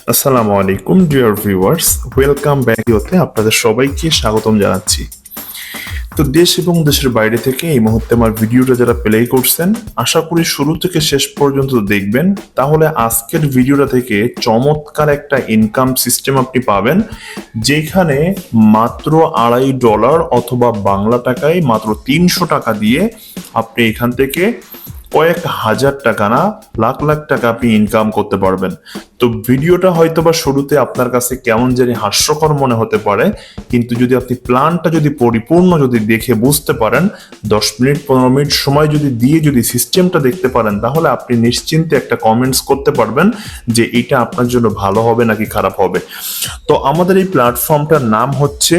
আসসালামু আলাইকুম dear viewers, welcome back হতে আপনাদের সবাইকে স্বাগতম জানাচ্ছি। তো দেশ এবং দেশের বাইরে থেকে এই মুহূর্তে আমার ভিডিওটা যারা প্লে করছেন, আশা করি শুরু থেকে শেষ পর্যন্ত দেখবেন, তাহলে আজকের ভিডিওটা থেকে চমৎকার একটা ইনকাম সিস্টেম আপনি পাবেন, যেখানে মাত্র $2.5 অথবা বাংলা টাকায় মাত্র 300 টাকা দিয়ে আপনি এখান থেকে কয়েক হাজার টাকা না লাখ লাখ টাকা আপনি ইনকাম করতে পারবেন। তো ভিডিওটা হয়তোবা শুরুতে আপনার কাছে কেমন জানি হাস্যকর মনে হতে পারে, কিন্তু যদি আপনি প্ল্যানটা যদি পরিপূর্ণ যদি দেখে বুঝতে পারেন, 10 মিনিট 15 মিনিট সময় যদি দিয়ে যদি সিস্টেমটা দেখতে পারেন, তাহলে আপনি নিশ্চিন্তে একটা কমেন্টস করতে পারবেন যে এটা আপনার জন্য ভালো হবে নাকি খারাপ হবে। তো আমাদের এই প্ল্যাটফর্মটার নাম হচ্ছে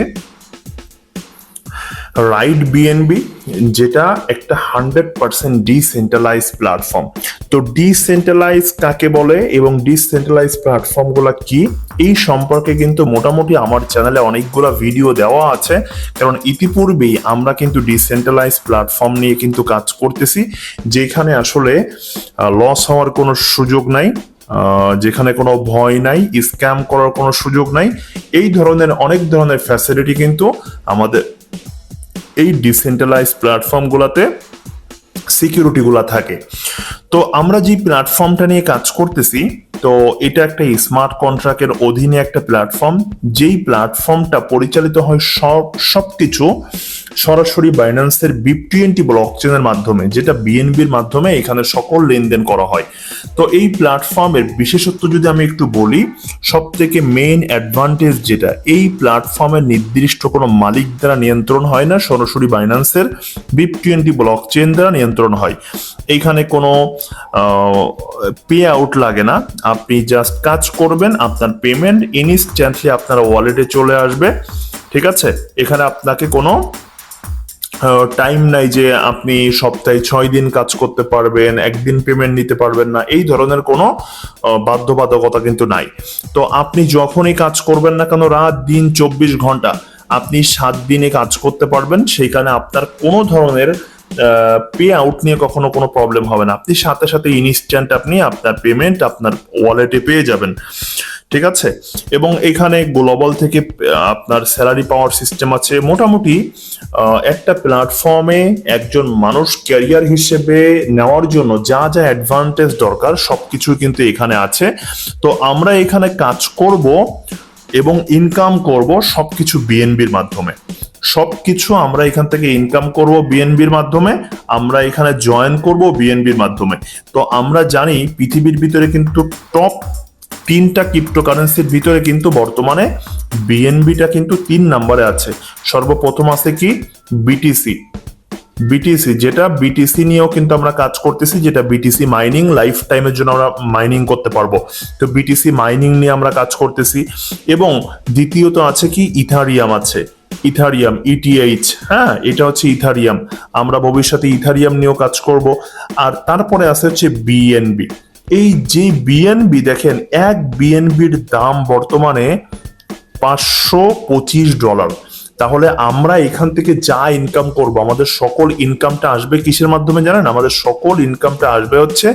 রাইট বিএনবি, যেটা একটা 100% ডিসেন্ট্রালাইজ প্ল্যাটফর্ম। তো ডিসেন্ট্রালাইজ কাকে বলে এবং ডিসেন্ট্রালাইজ প্ল্যাটফর্মগুলো কি, এই সম্পর্কে কিন্তু মোটামুটি আমার চ্যানেলে অনেকগুলো ভিডিও দেওয়া আছে, কারণ ইতিপূর্বেই আমরা কিন্তু ডিসেন্ট্রালাইজ প্ল্যাটফর্ম নিয়ে কিন্তু কাজ করতেছি, যেখানে আসলে লস হওয়ার কোনো সুযোগ নাই, যেখানে কোনো ভয় নাই, স্ক্যাম করার কোনো সুযোগ নাই। এই ধরনের অনেক ধরনের ফ্যাসিলিটি কিন্তু আমাদের এই ডিসেন্ট্রালাইজ প্ল্যাটফর্মগুলোতে সিকিউরিটিগুলো থাকে। তো আমরা যে প্ল্যাটফর্মটা নিয়ে কাজ করতেছি, তো এটা একটা স্মার্ট কন্ট্রাক্টের অধীনে একটা প্ল্যাটফর্ম, যেই প্ল্যাটফর্মটা পরিচালিত হয় সবকিছু সরাসরি বাইন্যান্সের BIP20 ব্লকচেনের মাধ্যমে, যেটা বিএনবির মাধ্যমে এখানে সকল লেনদেন করা হয়। তো এই প্ল্যাটফর্মের বিশেষত্ব যদি আমি একটু বলি, সব থেকে মেইন অ্যাডভান্টেজ যেটা, এই প্ল্যাটফর্মের নির্দিষ্ট কোনো মালিক দ্বারা নিয়ন্ত্রণ হয় না, সরাসরি বাইন্যান্সের BIP20 ব্লকচেন দ্বারা নিয়ন্ত্রণ হয়। এইখানে কোনো পে আউট লাগে না, আপনি জাস্ট কাজ করবেন, আপনার পেমেন্ট ইনস্ট্যান্টলি আপনার ওয়ালেটে চলে আসবে। ঠিক আছে, এখানে আপনাকে কোনো টাইম নাই যে আপনি সপ্তাহে 6 দিন কাজ করতে পারবেন, একদিন পেমেন্ট নিতে পারবেন না, এই ধরনের কোনো বাধ্যবাধকতা কিন্তু নাই। তো আপনি যখনই কাজ করবেন না কেন, রাত দিন 24 ঘন্টা, আপনি 7 দিনে কাজ করতে পারবেন, সেইখানে আপনার কোনো ধরনের পে আউট নিয়ে কখনো কোনো প্রবলেম হবে না। আপনি সাথে সাথে ইনস্ট্যান্ট আপনি আপনার পেমেন্ট আপনার ওয়ালেটে পেয়ে যাবেন। ঠিক আছে, এবং এখানে গ্লোবাল থেকে আপনার স্যালারি পাওয়ার সিস্টেম আছে। মোটামুটি একটা প্ল্যাটফর্মে একজন মানুষ ক্যারিয়ার হিসেবে নেওয়ার জন্য যা যা অ্যাডভান্টেজ দরকার সবকিছু কিন্তু এখানে আছে। তো আমরা এখানে কাজ করব এবং ইনকাম করব সবকিছু বিএনবির মাধ্যমে। সবকিছু আমরা এখান থেকে ইনকাম করব বিএনবির মাধ্যমে, আমরা এখানে জয়েন করব বিএনবির মাধ্যমে। তো আমরা জানি পৃথিবীর ভিতরে কিন্তু টপ 3টা ক্রিপ্টোকারেন্সির ভিতরে কিন্তু বর্তমানে বিএনবিটা কিন্তু 3 নম্বরে আছে। সর্বপ্রথম আছে কি বিটিসি, যেটা বিটিসি নিয়েও কিন্তু আমরা কাজ করতেছি, যেটা বিটিসি মাইনিং লাইফ টাইমের জন্য আমরা মাইনিং করতে পারবো। তো বিটিসি মাইনিং নিয়ে আমরা কাজ করতেছি। এবং দ্বিতীয়ত আছে কি ইথারিয়াম আছে, ইথারিয়াম ইটিএইচ, হ্যাঁ এটা হচ্ছে ইথারিয়াম, আমরা ভবিষ্যতে ইথারিয়াম নিয়েও কাজ করব। আর তারপরে আছে হচ্ছে বিএনবি। এই যে বিএনবি দেখেন, এক বিএনবির দাম বর্তমানে $525। তাহলে আমরা এখান থেকে যা ইনকাম করব, আমাদের সকল ইনকামটা আসবে কিসের মাধ্যমে জানেন? আমাদের সকল ইনকামটা আসবে হচ্ছে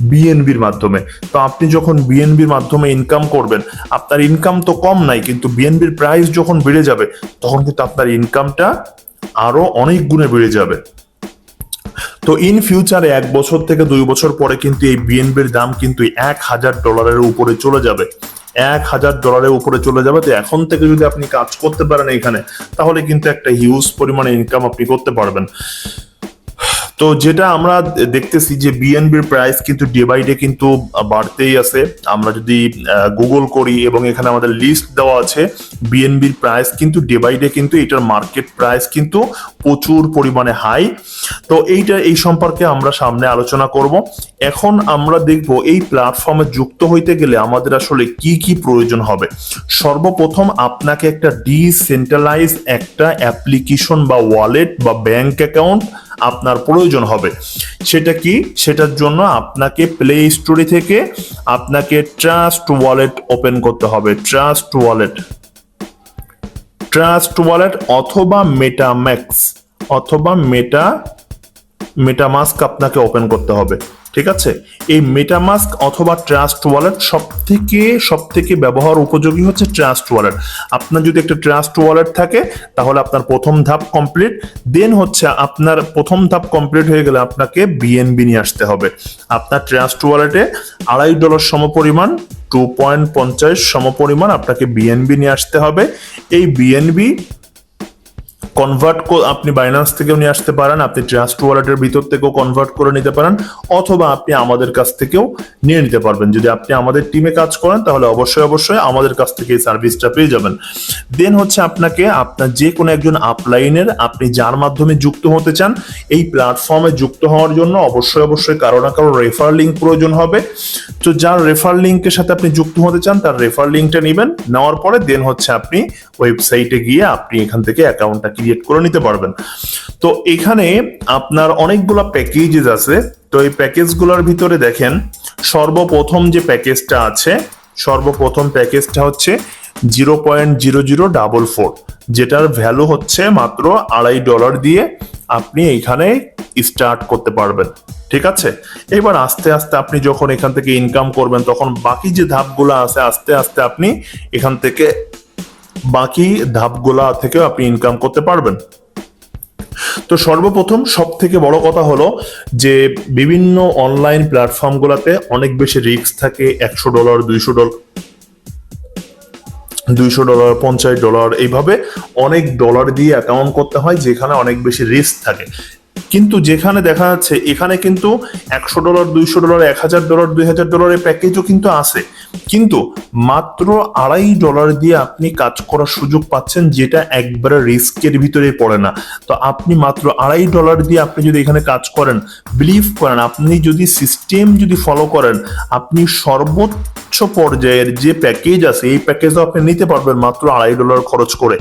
বিএনবির মাধ্যমে। তো আপনি যখন বিএনবির মাধ্যমে ইনকাম করবেন, আপনার ইনকাম তো কম নাই, কিন্তু বিএনবির প্রাইস যখন বেড়ে যাবে, তখন কিন্তু আপনার ইনকামটা আরো অনেক গুণে বেড়ে যাবে। তো ইন ফিউচারে 1 বছর থেকে 2 বছর পরে কিন্তু এই বিএনবির দাম কিন্তু $1,000 উপরে চলে যাবে, $1,000 উপরে চলে যাবে। তো এখন থেকে যদি আপনি কাজ করতে পারেন এখানে, তাহলে কিন্তু একটা হিউজ পরিমাণে ইনকাম আপনি করতে পারবেন। তো যেটা আমরা দেখতেছি যে বিএনবির প্রাইস কিন্তু ডে বাই ডে কিন্তু বাড়তেই আছে। আমরা যদি গুগল করি এবং এখানে আমাদের লিস্ট দেওয়া আছে, বিএনবির প্রাইস কিন্তু ডে বাই ডে কিন্তু এটার মার্কেট প্রাইস কিন্তু প্রচুর পরিমাণে হাই। তো এই সম্পর্কে আমরা সামনে আলোচনা করব। এখন আমরা দেখব এই প্ল্যাটফর্মে যুক্ত হইতে গেলে আমাদের আসলে কি কি প্রয়োজন হবে। সর্বপ্রথম আপনাকে একটা ডিসেন্ট্রালাইজ একটা অ্যাপ্লিকেশন বা ওয়ালেট বা ব্যাংক অ্যাকাউন্ট আপনার প্রয়োজন হবে। সেটা কি? সেটার জন্য আপনাকে প্লে স্টোরে থেকে আপনাকে ট্রাস্ট ওয়ালেট ওপেন করতে হবে। ট্রাস্ট ওয়ালেট অথবা মেটাম্যাক্স অথবা মেটামাস্ক আপনাকে ওপেন করতে হবে। ঠিক আছে, এই মেটামাস্ক অথবা ট্রাস্ট ওয়ালেট সব থেকে ব্যবহার উপযোগী হচ্ছে ট্রাস্ট ওয়ালেট। আপনার যদি একটা ট্রাস্ট ওয়ালেট থাকে তাহলে আপনার প্রথম ধাপ কমপ্লিট। দেন হচ্ছে আপনার প্রথম ধাপ কমপ্লিট হয়ে গেলে আপনাকে বিএনবি নিয়ে আসতে হবে। আপনার ট্রাস্ট ওয়ালেটে $2.5 সমপরিমাণ 2.50 সমপরিমাণ আপনাকে বিএনবি নিয়ে আসতে হবে। এই বিএনবি কনভার্ট আপনি বাইন্যান্স থেকেও নিয়ে আসতে পারেন, আপনি ট্রাস্ট ওয়ালেটের ভিতর থেকেও কনভার্ট করে নিতে পারেন, অথবা আপনি আমাদের কাছ থেকেও নিয়ে নিতে পারবেন। যদি আপনি আমাদের টিমে কাজ করেন তাহলে অবশ্যই আমাদের কাছ থেকে এই সার্ভিসটা পেয়ে যাবেন। দেন হচ্ছে আপনাকে আপনার যে কোনো একজন আপলাইনের আপনি যার মাধ্যমে যুক্ত হতে চান, এই প্ল্যাটফর্মে যুক্ত হওয়ার জন্য অবশ্যই কারো না কারো রেফার লিঙ্ক প্রয়োজন হবে। তো যার রেফার লিঙ্কের সাথে আপনি যুক্ত হতে চান তার রেফার লিঙ্কটা নেবেন, নেওয়ার পরে দেন হচ্ছে আপনি ওয়েবসাইটে গিয়ে আপনি এখান থেকে অ্যাকাউন্টটা ক্রিয়েট করে নিতে পারবেন। তো এখানে আপনার অনেকগুলো প্যাকেজেস আছে। তো এই প্যাকেজগুলোর ভিতরে দেখেন সর্বপ্রথম যে প্যাকেজটা আছে, সর্বপ্রথম প্যাকেজটা হচ্ছে 0.0044, যেটার ভ্যালু হচ্ছে মাত্র $2.5 দিয়ে আপনি এইখানে স্টার্ট করতে পারবেন। ঠিক আছে, এবার আস্তে আস্তে আপনি যখন এখান থেকে ইনকাম করবেন তখন বাকি যে ধাপগুলো আছে আস্তে আস্তে আপনি এখান থেকে বাকি ধাপগুলা থেকেও আপনি ইনকাম করতে পারবেন। তো সর্বপ্রথম সব থেকে বড় কথা হলো যে বিভিন্ন অনলাইন প্ল্যাটফর্মগুলোতে অনেক বেশি রিস্ক থাকে। $100, $200, $50 এইভাবে অনেক ডলার দিয়ে অ্যাকাউন্ট করতে হয়, যেখানে অনেক বেশি রিস্ক থাকে। কিন্তু যেখানে দেখা যাচ্ছে এখানে কিন্তু $100, $200, $1000, $2000 এর প্যাকেজও কিন্তু আছে, কিন্তু মাত্র $2.5 দিয়ে আপনি কাজ করার সুযোগ পাচ্ছেন, যেটা একবারে রিস্কের ভিতরে পড়ে না। তো আপনি মাত্র $2.5 দিয়ে আপনি যদি এখানে কাজ করেন, বিলিভ করেন আপনি যদি সিস্টেম যদি ফলো করেন, আপনি সর্বোচ্চ পর্যায়ের যে প্যাকেজ আছে এই প্যাকেজও আপনি নিতে পারবেন মাত্র $2.5 খরচ করে।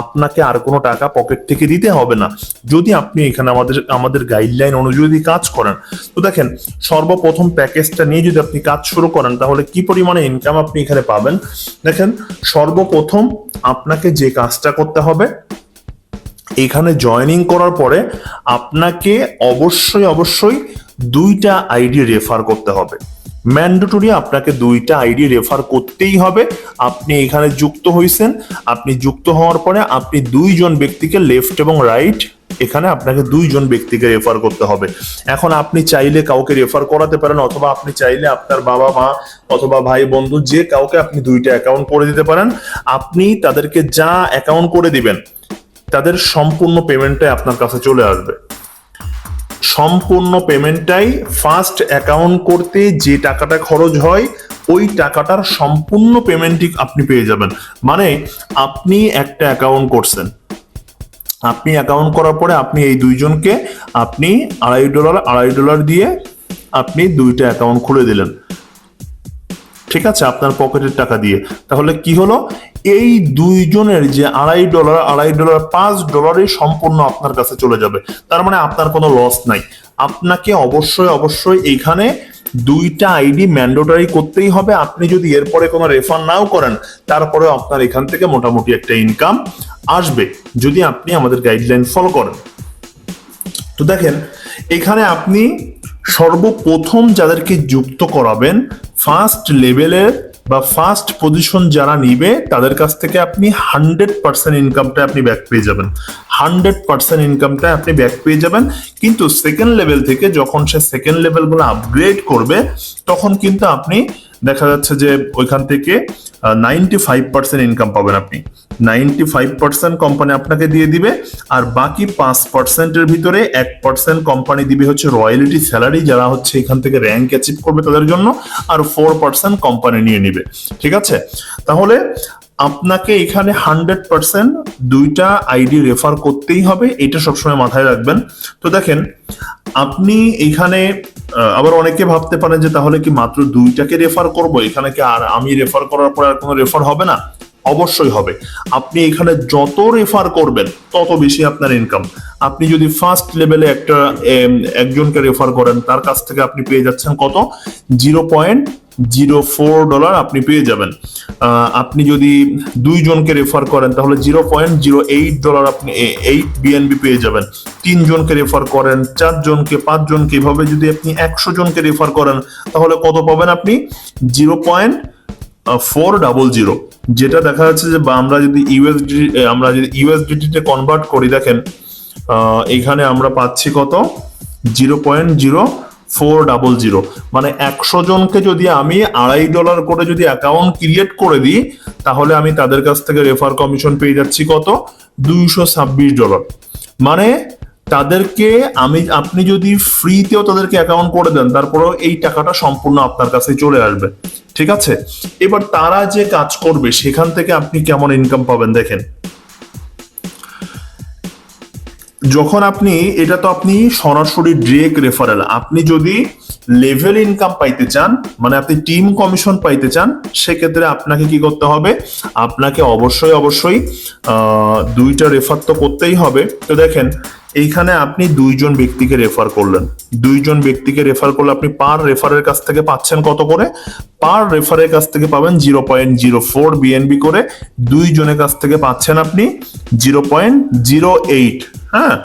আপনাকে আর কোনো টাকা পকেট থেকে দিতে হবে না যদি আপনি এখানে আমাদের গাইডলাইন অনুযায়ী কাজ করেন। তো দেখেন সর্বপ্রথম প্যাকেজটা নিয়ে যদি আপনি কাজ শুরু করেন তাহলে কি পরিমাণে ইনকাম আপনি এখানে পাবেন। দেখেন সর্বপ্রথম আপনাকে যে কাজটা করতে হবে, এখানে জয়েনিং করার পরে আপনাকে অবশ্যই 2টা আইডি রেফার করতে হবে। ম্যান্ডেটরি আপনাকে 2টা আইডি রেফার করতেই হবে। আপনি এখানে যুক্ত হয়েছেন, আপনি যুক্ত হওয়ার পরে আপনি 2 জন ব্যক্তিকে লেফট এবং রাইট, এখানে আপনাকে 2 জন ব্যক্তিকে রেফার করতে হবে। এখন আপনি চাইলে কাউকে রেফার করাতে পারেন, অথবা আপনি চাইলে আপনার বাবা মা অথবা ভাই বন্ধু যে কাউকে আপনি 2টা অ্যাকাউন্ট করে দিতে পারেন। আপনি তাদেরকে যা অ্যাকাউন্ট করে দিবেন তাদের সম্পূর্ণ পেমেন্টটাই আপনার কাছে চলে আসবে। সম্পূর্ণ পেমেন্টটাই ফার্স্ট অ্যাকাউন্ট করতে যে টাকাটা খরচ হয় ওই টাকাটার সম্পূর্ণ পেমেন্টই আপনি পেয়ে যাবেন। মানে আপনি একটা অ্যাকাউন্ট করছেন, আপনি অ্যাকাউন্ট করার পরে আপনি এই 2 জনকে আপনি $2.5 দিয়ে আপনি 2টা অ্যাকাউন্ট খুলে দিলেন, ঠিক আছে, আপনার পকেটের টাকা দিয়ে। তাহলে কি হলো, এই 2 জনের যে $2.5 $5 সম্পূর্ণ আপনার কাছে চলে যাবে। তার মানে আপনার কোনো লস নাই। আপনাকে অবশ্যই এইখানে 2টা আইডি ম্যান্ডেটরি করতেই হবে। আপনি যদি এরপরে কোনো রেফার নাও করেন তারপরে আপনার এখান থেকে মোটামুটি একটা ইনকাম আসবে যদি আপনি আমাদের গাইডলাইন ফলো করেন। তো দেখেন এখানে আপনি সর্বপ্রথম যাদেরকে যুক্ত করাবেন ফার্স্ট লেভেলের বা ফার্স্ট পজিশন যারা নিবে তাদের কাছ থেকে আপনি 100% ইনকামটা আপনি ব্যাক পেয়ে যাবেন। 100% ইনকামটা আপনি ব্যাক পেয়ে যাবেন। কিন্তু সেকেন্ড লেভেল থেকে যখন সে সেকেন্ড লেভেলগুলো আপগ্রেড করবে তখন কিন্তু আপনি দেখা যাচ্ছে যে ওইখান থেকে 95% ইনকাম পাবেন আপনি। 95% কোম্পানি আপনাকে দিয়ে দিবে, আর বাকি 5%-এর ভিতরে 1% কোম্পানি দিবে হচ্ছে রয়্যালিটি স্যালারি, যারা হচ্ছে এখান থেকে র্যাঙ্ক অ্যাচিভ করবে তাদের জন্য, আর 4% কোম্পানি নিয়ে নিবে। ঠিক আছে, তাহলে আপনাকে এখানে 100% 2টা আইডি রেফার করতেই হবে, এটা সবসময় মাথায় রাখবেন। তো দেখেন আপনি এখানে আবার অনেকে ভাবতে পারেন যে তাহলে কি মাত্র 2টাকে রেফার করব, এখানে কি আর আমি রেফার করার পর আর কোনো রেফার হবে না? অবশ্যই হবে। আপনি এখানে যত রেফার করবেন তত বেশি আপনার ইনকাম। আপনি যদি ফার্স্ট লেভেলে একজনকে রেফার করেন, তার কাছ থেকে আপনি পেয়ে যাচ্ছেন কত, $0.04 আপনি পেয়ে যাবেন। আপনি যদি 2 জনকে রেফার করেন তাহলে $0.08 আপনি 8 BNB পেয়ে যাবেন। 3 জনকে রেফার করেন, 4 জনকে, 5 জনকে, এভাবে যদি আপনি 100 জনকে রেফার করেন তাহলে কত পাবেন আপনি, 0.400, যেটা দেখা যাচ্ছে যে আমরা যদি ইউএসডিটি তে কনভার্ট করি, দেখেন এখানে আমরা পাচ্ছি কত, 0.0400, মানে 100 জনকে যদি আমি $2.5 করে যদি অ্যাকাউন্ট ক্রিয়েট করে দিই তাহলে আমি তাদের কাছ থেকে রেফার কমিশন পেয়ে যাচ্ছি কত, $226। মানে তাদেরকে আপনি যদি ফ্রিতেও তাদেরকে অ্যাকাউন্ট করে দেন তারপরেও এই টাকাটা সম্পূর্ণ আপনার কাছে চলে আসবে। ঠিক আছে, এবার তারা যে কাজ করবে সেখান থেকে আপনি কেমন ইনকাম পাবেন দেখেন। যখন আপনি এটা তো আপনি সরাসরি ডিরেক্ট রেফারেল, আপনি যদি লেভেল ইনকাম পাইতে চান, মানে আপনি টিম কমিশন পাইতে চান, সেক্ষেত্রে আপনাকে কি করতে হবে, আপনাকে অবশ্যই 2টা রেফার তো করতেই হবে। তো দেখেন এইখানে আপনি 2 জন ব্যক্তিকে রেফার করলেন, 2 জন ব্যক্তিকে রেফার করলে আপনি পার রেফারের কাছ থেকে পাচ্ছেন কত করে, পার রেফারের কাছ থেকে পাবেন 0.04 BNB করে, 2 জনের কাছ থেকে পাচ্ছেন আপনি 0.08, হ্যাঁ,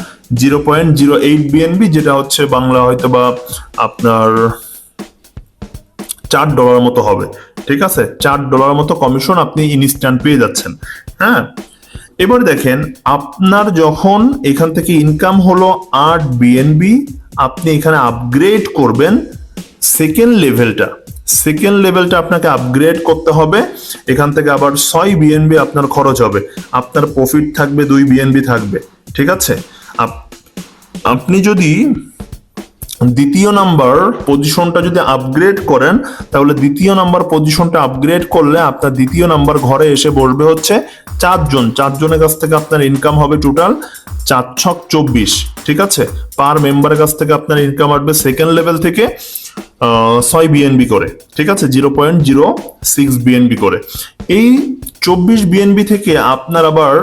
0.08 BNB, যেটা হচ্ছে বাংলা হয়তো বা আপনার $4 মতো হবে। ঠিক আছে, $4 মতো কমিশন আপনি ইনস্ট্যান্ট পেয়ে যাচ্ছেন। হ্যাঁ, এবার দেখেন আপনার যখন এখান থেকে ইনকাম হলো 8 BNB, আপনি এখানে আপগ্রেড করবেন সেকেন্ড লেভেলটা আপনাকে আপগ্রেড করতে হবে। এখান থেকে আবার 6 BNB আপনার খরচ হবে, আপনার প্রফিট থাকবে 2 BNB থাকবে। ঠিক আছে, আপনি যদি দ্বিতীয় নাম্বার পজিশনটা যদি আপগ্রেড করেন তাহলে দ্বিতীয় নাম্বার পজিশনটা আপগ্রেড করলে আপনার দ্বিতীয় নাম্বার ঘরে এসে বসবে হচ্ছে 4 জনের কাছ থেকে আপনার ইনকাম হবে টোটাল 4×24। ঠিক আছে, পার মেম্বারের কাছ থেকে আপনার ইনকাম আসবে সেকেন্ড লেভেল থেকে 6 BNB করে। ঠিক আছে, 0.06 BNB করে। এই 24 BNB থেকে আপনার আবার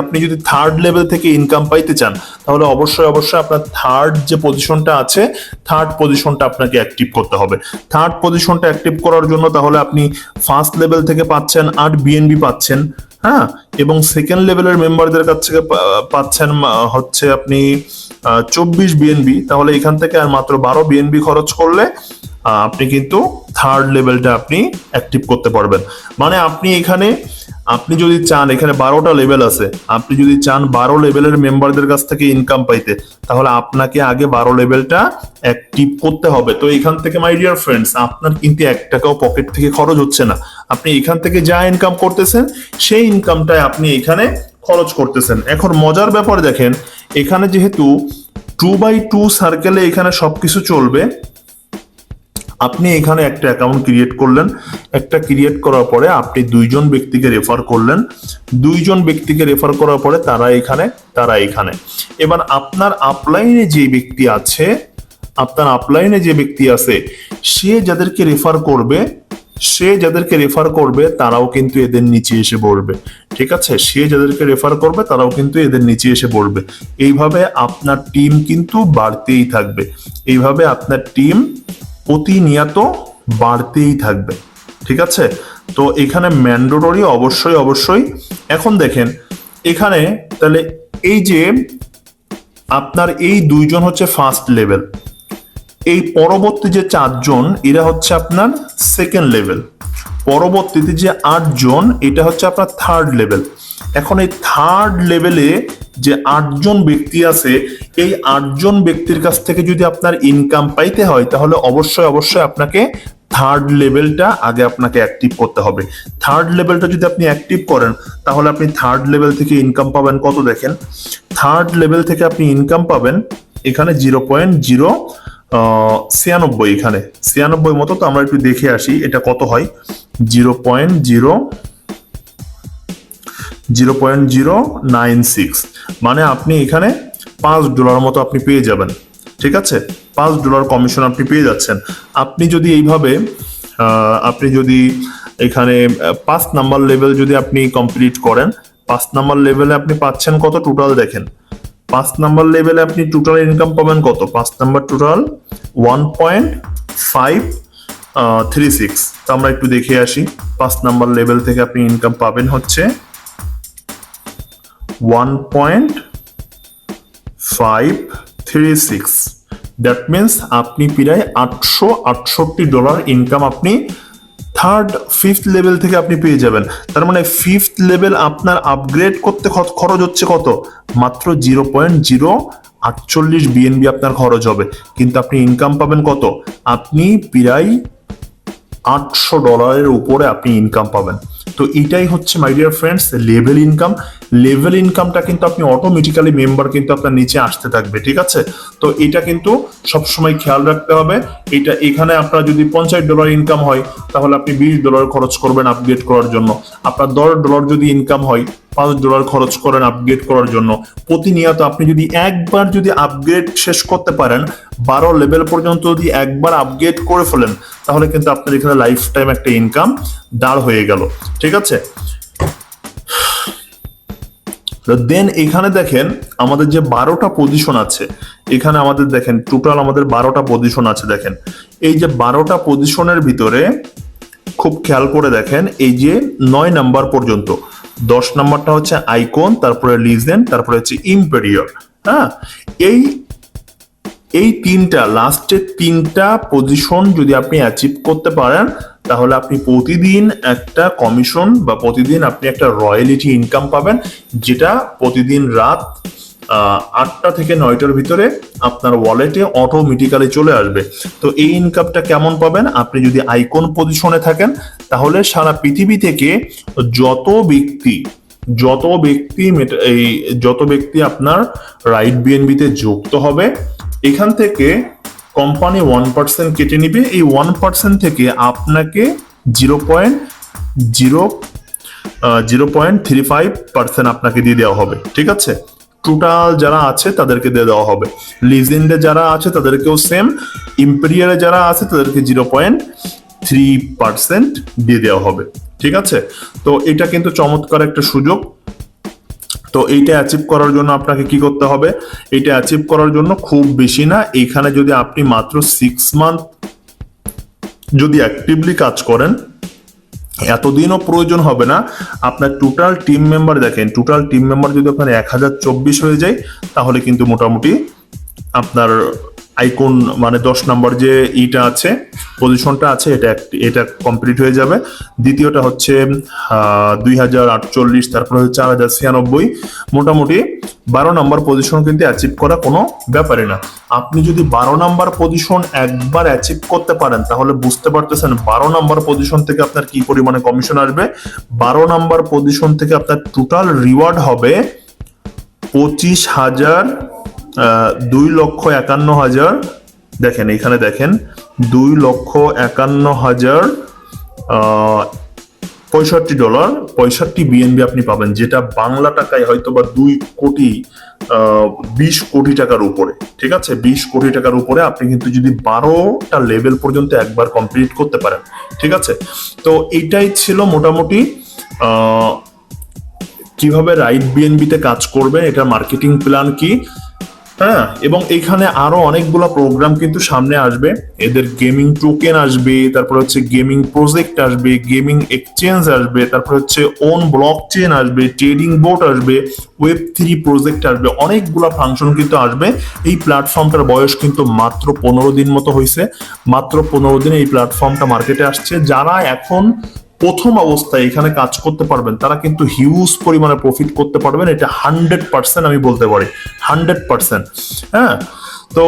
আপনি যদি থার্ড লেভেল থেকে ইনকাম পাইতে চান তাহলে অবশ্যই আপনার থার্ড যে পজিশনটা আছে, থার্ড পজিশনটা আপনাকে অ্যাক্টিভ করতে হবে। থার্ড পজিশনটা অ্যাক্টিভ করার জন্য তাহলে আপনি ফার্স্ট লেভেল থেকে পাচ্ছেন 8 BNB পাচ্ছেন, হ্যাঁ, এবং সেকেন্ড লেভেলের মেম্বারদের কাছ থেকে পাচ্ছেন হচ্ছে আপনি 24 BNB। তাহলে এখান থেকে আর মাত্র 12 BNB খরচ করলে আপনি কিন্তু থার্ড লেভেলটা আপনি অ্যাক্টিভ করতে পারবেন। মানে আপনি যদি চান, এখানে 12টা লেভেল আছে, আপনি যদি চান 12 লেভেলের মেম্বারদের কাছ থেকে ইনকাম পাইতে তাহলে আপনাকে আগে 12 লেভেলটা অ্যাক্টিভ করতে হবে। তো এখান থেকে মাই ডিয়ার ফ্রেন্ডস আপনার কিন্তু 1 টাকাও পকেট থেকে খরচ হচ্ছে না, আপনি এখান থেকে যা ইনকাম করতেছেন সেই ইনকামটাই আপনি এখানে খরচ করতেছেন। এখন মজার ব্যাপার দেখেন, এখানে যেহেতু 2x2 সার্কেলে এখানে সবকিছু চলবে, আপনি এখানে একটা অ্যাকাউন্ট ক্রিয়েট করলেন, একটা ক্রিয়েট করার পরে আপনি 2 জন ব্যক্তিকে রেফার করলেন, 2 জন ব্যক্তিকে রেফার করার পরে তারা এখানে। এবার আপনার আপলাইনে যে ব্যক্তি আছে সে যাদেরকে রেফার করবে তারাও কিন্তু এদের নিচে এসে পড়বে। ঠিক আছে, সে যাদেরকে রেফার করবে তারাও কিন্তু এদের নিচে এসে পড়বে। এইভাবে আপনার টিম কিন্তু বাড়তেই থাকবে, এইভাবে আপনার টিম প্রতিনিয়ত বাড়তেই থাকবে। ঠিক আছে, তো এখানে ম্যান্ডেটরি অবশ্যই। এখন দেখেন এখানে তাহলে এই যে আপনার এই 2 জন হচ্ছে ফার্স্ট লেভেল, এই পরবর্তী যে 4 জন এরা হচ্ছে আপনার সেকেন্ড লেভেল, পরবর্তীতে যে 8 জন এটা হচ্ছে আপনার থার্ড লেভেল। এখন এই থার্ড লেভেলে যে 8 জন ব্যক্তি আছে, এই 8 জন ব্যক্তির কাছ থেকে যদি আপনার ইনকাম পাইতে হয় তাহলে অবশ্যই আপনাকে থার্ড লেভেলটা আগে আপনাকে অ্যাক্টিভ করতে হবে। থার্ড লেভেলটা যদি আপনি অ্যাক্টিভ করেন তাহলে আপনি থার্ড লেভেল থেকে ইনকাম পাবেন কত দেখেন, থার্ড লেভেল থেকে আপনি ইনকাম পাবেন এখানে 0.096, এখানে 96 মতো। তো আমরা একটু দেখে আসি এটা কত হয়, 0.096, মানে আপনি এখানে $5 মতো আপনি পেয়ে যাবেন। ঠিক আছে, $5 কমিশন আপনি পেয়ে যাচ্ছেন। আপনি যদি এইভাবে এখানে 5 নাম্বার লেভেল যদি আপনি কমপ্লিট করেন, 5 নাম্বার লেভেলে আপনি পাচ্ছেন কত টোটাল দেখেন, 5 নাম্বার লেভেলে আপনি টোটাল ইনকাম পাবেন কত? 5 নাম্বার টোটাল 1.536। তো আমরা একটু দেখে আসি। 5 নাম্বার লেভেল থেকে আপনি ইনকাম পাবেন হচ্ছে 1.536। দ্যাট মিনস আপনি প্রায় $868 ইনকাম আপনি ফিফথ লেভেল থেকে আপনি পেয়ে যাবেন। তার মানে ফিফথ লেভেল আপনার আপগ্রেড করতে খরচ হচ্ছে কত? মাত্র 0.048 বিএনবি আপনার খরচ হবে, কিন্তু আপনি ইনকাম পাবেন কত? আপনি প্রায় $800 উপরে আপনি ইনকাম পাবেন। তো এটাই হচ্ছে my dear friends level income. Level ইনকামটা কিন্তু আপনি অটোমেটিক্যালি মেম্বার কিন্তু আপনার নিচে আসতে থাকবে, ঠিক আছে? তো এটা কিন্তু সবসময় খেয়াল রাখতে হবে। এটা এখানে আপনার যদি $50 ইনকাম হয় তাহলে আপনি $20 খরচ করবেন আপগ্রেড করার জন্য। আপনার $10 যদি ইনকাম হয় $5 খরচ করেন আপগ্রেড করার জন্য। প্রতিনিয়ত আপনি যদি একবার যদি আপগ্রেড শেষ করতে পারেন, 12 লেভেল পর্যন্ত যদি একবার আপগ্রেড করে ফেলেন, তাহলে কিন্তু আপনার এখানে লাইফ টাইম একটা ইনকাম দাঁড় হয়ে গেল, ঠিক আছে? দেন এখানে দেখেন আমাদের যে 12টা পজিশন আছে, এখানে আমাদের দেখেন টোটাল আমাদের 12টা পজিশন আছে। দেখেন এই যে 12টা পজিশনের ভিতরে খুব খেয়াল করে দেখেন, এই যে 9 নাম্বার পর্যন্ত, 10 নাম্বারটা হচ্ছে আইকন, তারপরে লিজেন্ড, তারপরে হচ্ছে ইম্পেরিয়র। হ্যাঁ, এই তিনটা লাস্টের 3টা পজিশন যদি আপনি অ্যাচিভ করতে পারেন, তাহলে আপনি প্রতিদিন একটা কমিশন বা প্রতিদিন আপনি একটা রয়্যালিটি ইনকাম পাবেন, যেটা প্রতিদিন রাত 8টা থেকে 9টার ভিতরে আপনার ওয়ালেটে অটোমেটিক্যালি চলে আসবে। তো এই ইনকামটা কেমন পাবেন? আপনি যদি আইকন পজিশনে থাকেন, তাহলে সারা পৃথিবী থেকে যত ব্যক্তি আপনার রাইট বিএনবিতে যুক্ত হবে, এখান থেকে কোম্পানি 1% কেটে নিবে। এই 1% থেকে আপনাকে 0.35% আপনাকে দিয়ে দেওয়া হবে, ঠিক আছে? টোটাল যারা আছে তাদেরকে দিয়ে দেওয়া হবে। লিজেন্ডে যারা আছে তাদেরকেও সেম, ইম্পেরিয়ারে যারা আছে তাদেরকে 0.3% দিয়ে দেওয়া হবে, ঠিক আছে? তো এটা কিন্তু চমৎকার একটা সুযোগ। তো এইটা অ্যাচিভ করার জন্য আপনাকে কি করতে হবে? এটা অ্যাচিভ করার জন্য খুব বেশি না, এখানে যদি আপনি মাত্র 6 মান্থ যদি অ্যাক্টিভলি কাজ করেন, এতদিনও প্রয়োজন হবে না। আপনার টোটাল টিম মেম্বার দেখেন, টোটাল টিম মেম্বার যদি আপনার 1024 হয়ে যায়, তাহলে কিন্তু মোটামুটি আপনার আইকন মানে 10 নাম্বার যে ইটা আছে, পজিশনটা আছে, এটা কমপ্লিট হয়ে যাবে। দ্বিতীয়টা হচ্ছে 2048, তারপরে হচ্ছে 4096। মোটামুটি 12 নাম্বার পজিশন কিন্তু অ্যাচিভ করা কোনো ব্যাপারই না। আপনি যদি 12 নাম্বার পজিশন একবার অ্যাচিভ করতে পারেন, তাহলে বুঝতে পারতেছেন 12 নাম্বার পজিশন থেকে আপনার কি পরিমাণে কমিশন আসবে। 12 নাম্বার পজিশন থেকে আপনার টোটাল রিওয়ার্ড হবে 25,000, 2,51,000। দেখেন এখানে দেখেন 2,51,065 65 বিএনবি আপনি পাবেন, যেটা বাংলা টাকায় হয়তো বা 2,20,00,000 টাকার উপরে, ঠিক আছে? 20 কোটি টাকার উপরে আপনি কিন্তু যদি 12টা লেভেল পর্যন্ত একবার কমপ্লিট করতে পারেন, ঠিক আছে? তো এটাই ছিল মোটামুটি কিভাবে রাইট বিএনবিতে কাজ করবে, এটা মার্কেটিং প্ল্যান কি। হ্যাঁ, এবং এখানে আরো অনেকগুলো প্রোগ্রাম কিন্তু সামনে আসবে। এদের গেমিং টোকেন আসবে, তারপর হচ্ছে গেমিং প্রজেক্ট আসবে, গেমিং এক্সচেঞ্জ আসবে, তারপর হচ্ছে ওন ব্লক চেন আসবে, ট্রেডিং বোর্ড আসবে, Web3 প্রজেক্ট আসবে, অনেকগুলো ফাংশন কিন্তু আসবে। এই প্ল্যাটফর্মটার বয়স কিন্তু মাত্র 15 দিন মতো হয়েছে। মাত্র 15 দিনে এই প্ল্যাটফর্মটা মার্কেটে আসছে। যারা এখন প্রথম অবস্থায় এখানে কাজ করতে পারবেন, তারা কিন্তু হিউজ পরিমাণে প্রফিট করতে পারবেন, এটা 100% আমি বলতে পারি, 100%। হ্যাঁ, তো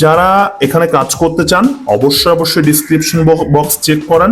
যারা এখানে কাজ করতে চান, অবশ্যই ডিসক্রিপশন বক্স চেক করেন।